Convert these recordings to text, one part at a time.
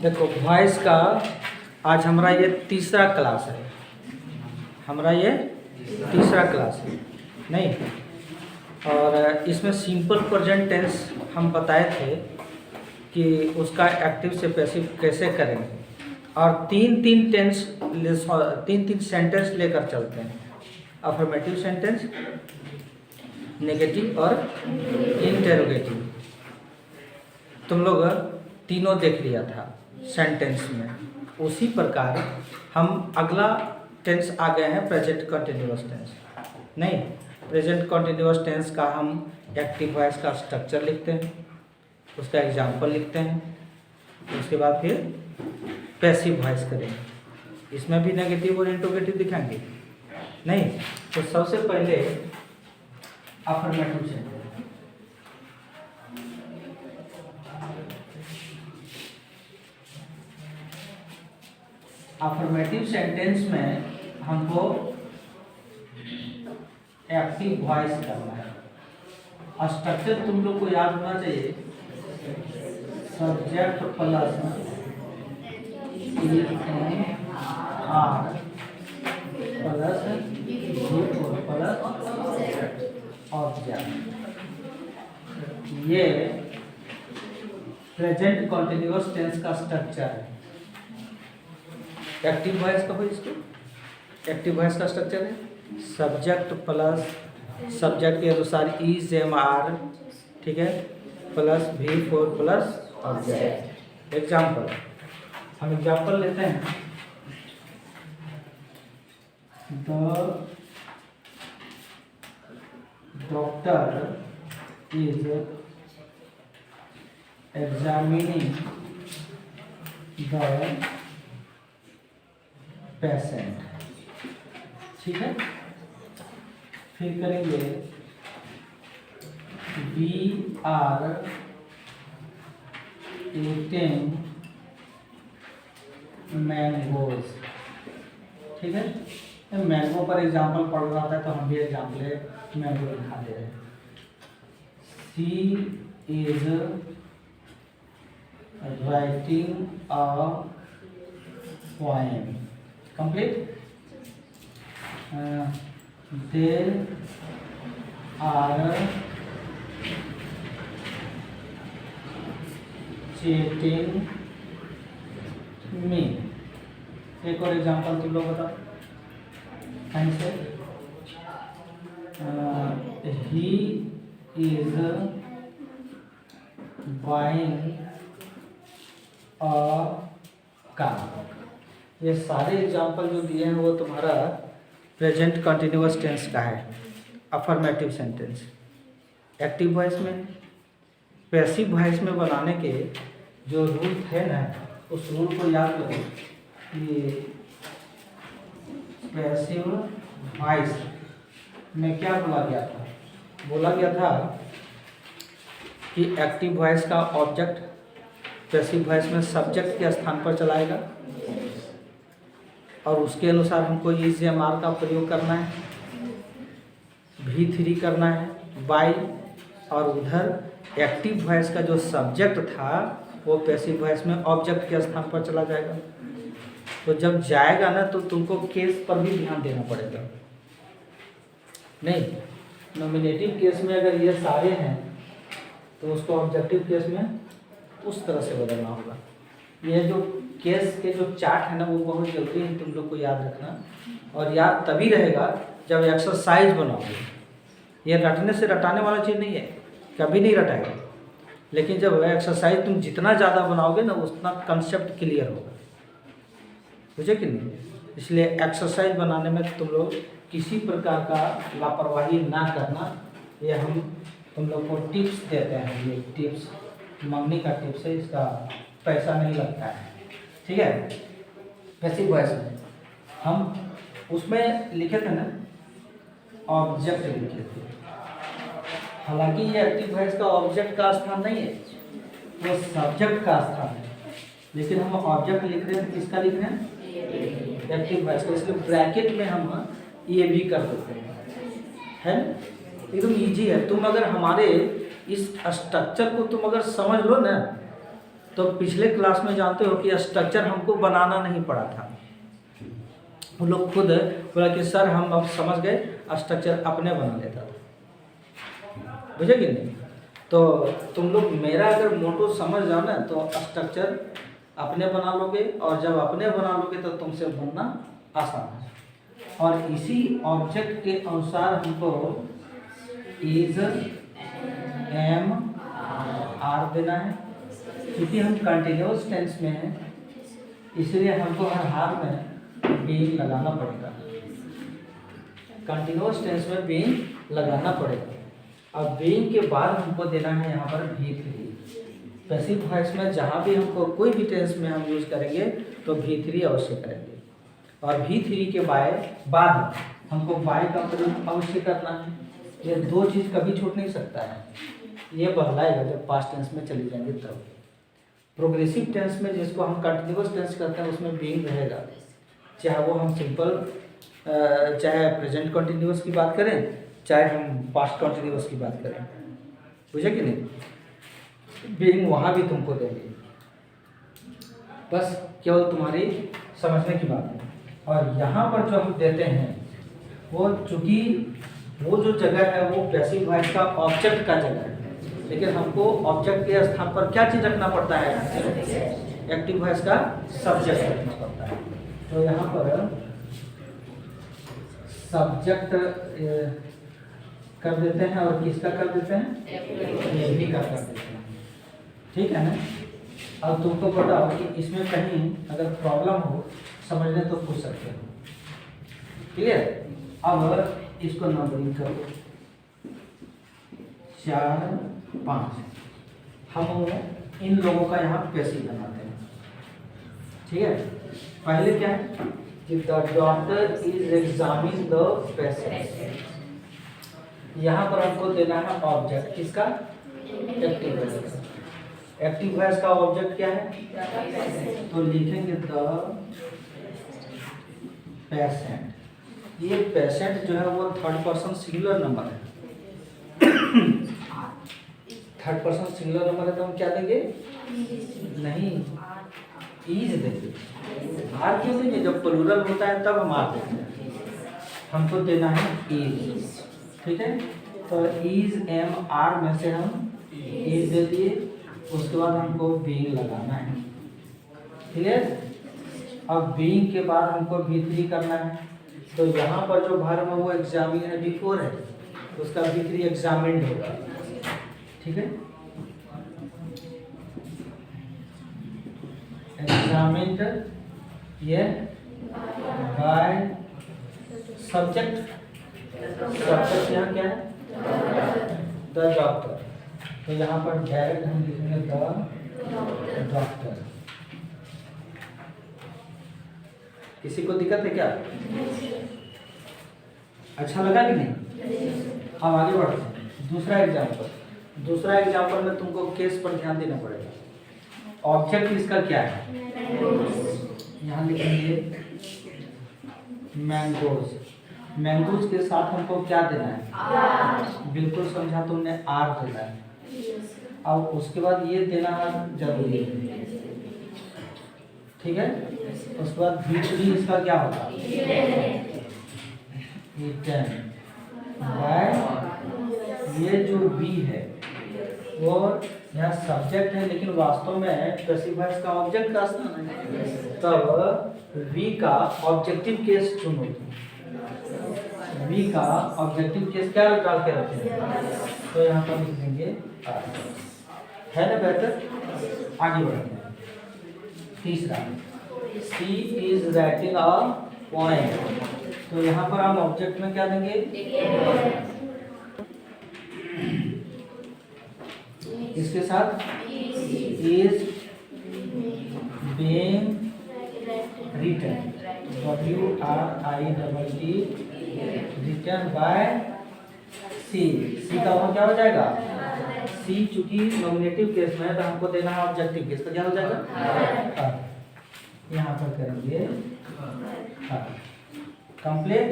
देखो वॉइस का आज हमारा ये तीसरा क्लास है। हमारा ये तीसरा क्लास है नहीं। और इसमें सिंपल प्रेजेंट टेंस हम बताए थे कि उसका एक्टिव से पैसिव कैसे करेंगे, और तीन तीन सेंटेंस लेकर चलते हैं। अफर्मेटिव सेंटेंस, नेगेटिव और इंटेरोगेटिव। तुम लोग तीनों देख लिया था सेंटेंस में। उसी प्रकार हम अगला टेंस आ गए हैं प्रेजेंट कंटिन्यूअस टेंस। नहीं, प्रेजेंट कंटिन्यूअस टेंस का हम एक्टिव वॉइस का स्ट्रक्चर लिखते हैं, उसका एग्जाम्पल लिखते हैं, उसके बाद फिर पैसिव वॉइस करेंगे। इसमें भी नेगेटिव और इंट्रोगेटिव दिखाएंगे। नहीं, तो सबसे पहले अफर्मेटिव सेंटेंस। अफर्मेटिव सेंटेंस में हमको एक्टिव वॉइस करना है। स्ट्रक्चर तुम लोग को याद होना चाहिए। Subject plus are plus plus object. ये प्रेजेंट कंटिन्यूअस टेंस का स्ट्रक्चर है। एक्टिव वॉइस का हो, इसको एक्टिव वॉइस का स्ट्रक्चर है सब्जेक्ट प्लस सब्जेक्ट के अनुसार इज एम आर, ठीक है, plus V four plus object. Example, हम एग्जाम्पल लेते हैं। The doctor is examining the patient, ठीक है। फिर करेंगे वी आर ईटिंग मैंगोज, ठीक है। मैंगो पर एग्जाम्पल पढ़ रहा था तो हम भी एग्जाम्पल मैंगो दिखा दे रहे हैं। She is writing a poem, complete. They are cheating me। एक और एग्जाम्पल तुम लोग बताओ कहीं से। He is buying a car। ये सारे एग्जाम्पल जो दिए हैं वो तुम्हारा प्रेजेंट कंटिन्यूअस टेंस का है, अफर्मेटिव सेंटेंस। एक्टिव वॉइस में, पैसिव वॉइस में बनाने के जो रूल थे ना, उस रूल को याद करो कि पैसिव वॉइस में क्या बोला गया था। बोला गया था कि एक्टिव वॉइस का ऑब्जेक्ट पैसिव वॉइस में सब्जेक्ट के स्थान पर चलाएगा और उसके अनुसार हमको इज एम आर का प्रयोग करना है, V3 करना है, बाई। और उधर एक्टिव वॉइस का जो सब्जेक्ट था वो पैसिव वॉइस में ऑब्जेक्ट के स्थान पर चला जाएगा। तो जब जाएगा ना तो तुमको केस पर भी ध्यान देना पड़ेगा। नहीं, नॉमिनेटिव केस में अगर ये सारे हैं तो उसको ऑब्जेक्टिव केस में उस तरह से बदलना होगा। ये जो केस के जो चार्ट है ना वो बहुत जरूरी है तुम लोग को याद रखना। और याद तभी रहेगा जब एक्सरसाइज बनाओगे। ये रटने से रटाने वाला चीज़ नहीं है, कभी नहीं रटाएगा। लेकिन जब एक्सरसाइज तुम जितना ज़्यादा बनाओगे ना उतना कंसेप्ट क्लियर होगा, बुझे कि नहीं। इसलिए एक्सरसाइज बनाने में तुम लोग किसी प्रकार का लापरवाही ना करना। ये हम तुम लोग को टिप्स देते हैं। ये टिप्स मंगनी का टिप्स है, इसका पैसा नहीं लगता है, ठीक है। पैसिव वॉइस में हम उसमें लिखे थे ना ऑब्जेक्ट लिखे थे। हालांकि ये एक्टिव वॉइस का ऑब्जेक्ट का स्थान नहीं है, वो सब्जेक्ट का स्थान है। लेकिन हम ऑब्जेक्ट लिख रहे हैं, किसका लिख रहे हैं, एक्टिव वॉइस का। इसलिए ब्रैकेट में हम ये भी कर देते हैं। एकदम ईजी है। तुम अगर हमारे इस स्ट्रक्चर को तुम अगर समझ लो ना तो पिछले क्लास में जानते हो कि स्ट्रक्चर हमको बनाना नहीं पड़ा था, वो लोग खुद बोला कि सर हम अब समझ गए, स्ट्रक्चर अपने बना लेता था, बुझे कि नहीं। तो तुम लोग मेरा अगर मोटो समझ जाओ ना तो स्ट्रक्चर अपने बना लोगे, और जब अपने बना लोगे तो तुमसे बनना आसान है। और इसी ऑब्जेक्ट के अनुसार हमको इज एम आर देना है। क्योंकि हम कंटिन्यूस टेंस में हैं इसलिए हमको हर हाल में बीइंग लगाना पड़ेगा, कंटिन्यूस टेंस में बीइंग लगाना पड़ेगा। अब बीइंग के बाद हमको देना है यहाँ पर V3। पैसिव वॉइस में जहाँ भी हमको कोई भी टेंस में हम यूज़ करेंगे तो V3 अवश्य करेंगे, और V3 के बाद हमको बाय का प्रयोग अवश्य करना है। ये दो चीज़ कभी छूट नहीं सकता है, ये बदलाएगा जब पास्ट टेंस में चली जाएंगे तब। प्रोग्रेसिव टेंस में जिसको हम कंटिन्यूस टेंस करते हैं उसमें बीइंग रहेगा, चाहे वो हम सिंपल चाहे प्रेजेंट कंटिन्यूस की बात करें, चाहे हम पास्ट कंटिन्यूस की बात करें, बुझे कि नहीं। बीइंग वहाँ भी तुमको देंगे, बस केवल तुम्हारी समझने की बात है। और यहाँ पर जो हम देते हैं वो चूँकि वो जो जगह है वो पैसिव वॉइस का ऑब्जेक्ट का जगह है, लेकिन हमको ऑब्जेक्ट के स्थान पर क्या चीज़ रखना पड़ता है, एक्टिव वॉइस का सब्जेक्ट रखना पड़ता है। तो यहाँ पर सब्जेक्ट कर देते हैं और किसका कर देते हैं, एवी का कर देते हैं, ठीक है ना। अब तुमको बताओ कि इसमें कहीं अगर प्रॉब्लम हो समझने तो पूछ सकते हो, क्लियर। अब इसको नंबरिंग करो 4 5, हम इन लोगों का यहाँ पैसिव बनाते हैं, ठीक है। पहले क्या है कि the doctor is examining the patient, यहाँ पर हमको देना है ऑब्जेक्ट किसका, एक्टिव वॉइस। एक्टिव वॉइस का ऑब्जेक्ट क्या है, तो लिखेंगे द पेशेंट। ये पेशेंट जो है वो थर्ड पर्सन सिंगुलर नंबर है, थर्ड पर्सन सिंगुलर नंबर है तो हम क्या देंगे, नहीं इज देंगे। आर क्यों देंगे, जब प्लूरल होता है तब हम आर देते हैं, हमको देना है इज, ठीक है। तो इज एम आर में से हम इज दे दिए, उसके बाद हमको बीइंग लगाना है, क्लियर। अब बीइंग के बाद हमको V3 करना है, तो यहाँ पर जो वर्ब है वो एग्जामिन है, बिफोर है, तो उसका V3 एग्जामिन्ड होगा, ठीक है। एग्जामिन्ड ये बाय सब्जेक्ट, सब्जेक्ट यहाँ क्या है, द डॉक्टर। तो यहाँ पर डायरेक्ट हम लिखेंगे द डॉक्टर। किसी को दिक्कत है क्या, अच्छा लगा कि नहीं। अब आगे बढ़ते हैं दूसरा एग्जाम्पल। दूसरा एग्जाम्पल में तुमको केस पर ध्यान देना पड़ेगा। ऑब्जेक्ट इसका क्या है, यहाँ लिखेंगे मैंगोज। मैंगोज के साथ हमको क्या देना है, बिल्कुल समझा तुमने, आर देना है। अब उसके बाद ये देना जरूरी है, ठीक है। उसके बाद V3 इसका क्या होगा, ये जो V है वो यहाँ सब्जेक्ट है, लेकिन वास्तव में पैसिव वॉइस का ऑब्जेक्ट का स्थान है, तब V का ऑब्जेक्टिव केस चुनो। V का ऑब्जेक्टिव केस क्या डाल के रखते हैं, तो यहाँ पर लिख देंगे है ना, बेहतर। आगे बढ़ते हैं तीसरा, सी इज राइटिंग अ पोएम। तो यहाँ पर हम ऑब्जेक्ट में क्या देंगे, इसके साथ is being written, WRITT, written by C. C का वो क्या हो जाएगा, सी चूंकि नॉमिनेटिव केस में है तो हमको देना है ऑब्जेक्टिव केस, तो क्या हो जाएगा, यहाँ पर करेंगे कंप्लीट।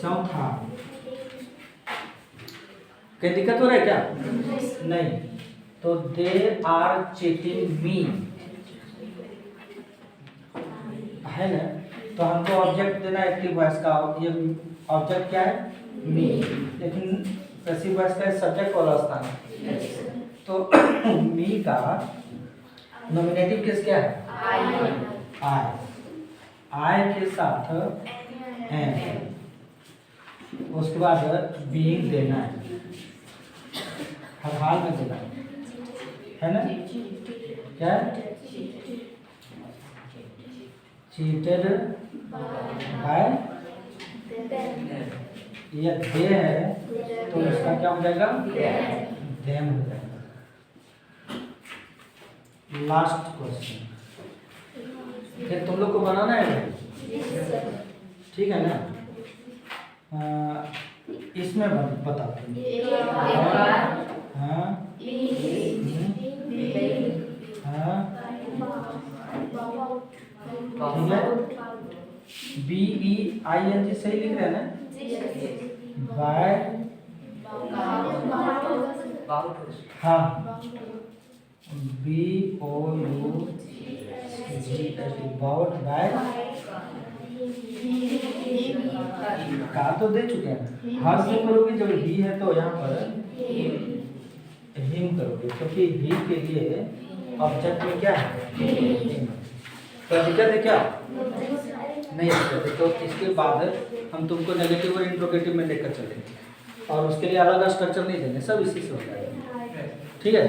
चौथा, कोई दिक्कत हो रहा है क्या, नहीं। तो दे आर चीटिंग मी है ना, तो हमको ऑब्जेक्ट देना एक्टिव वॉइस का। ये ऑब्जेक्ट क्या है? मी, लेकिन पैसिव वॉइस का सब्जेक्ट वाला स्थान है। तो मी का नॉमिनेटिव केस क्या है? आई। आई के साथ एम, उसके बाद बीइंग देना है, हर हाल में देना है ना। क्या चीटेड बाय, ये दे है तो इसका क्या हो जाएगा? देम हो जाएगा। लास्ट क्वेश्चन, फिर तुम लोग को बनाना है, ठीक है ना। इसमें बताते हैं। हाँ ठीक है। BEING सही लिख रहे हैं ना? बाय, हाँ, BOUGHT, बाउट बाय, का तो दे चुके हैं। हर से करोगे जब ही है तो यहाँ पर हिम करोगे, क्योंकि ही के लिए ऑब्जेक्ट में क्या है? तो दिक्कत है क्या? नहीं दिक्कत है। तो इसके बाद हम तुमको नेगेटिव और इंट्रोगेटिव में लेकर चलेंगे, और उसके लिए अलग स्ट्रक्चर नहीं देंगे, सब इसी से हो जाएगा। ठीक है।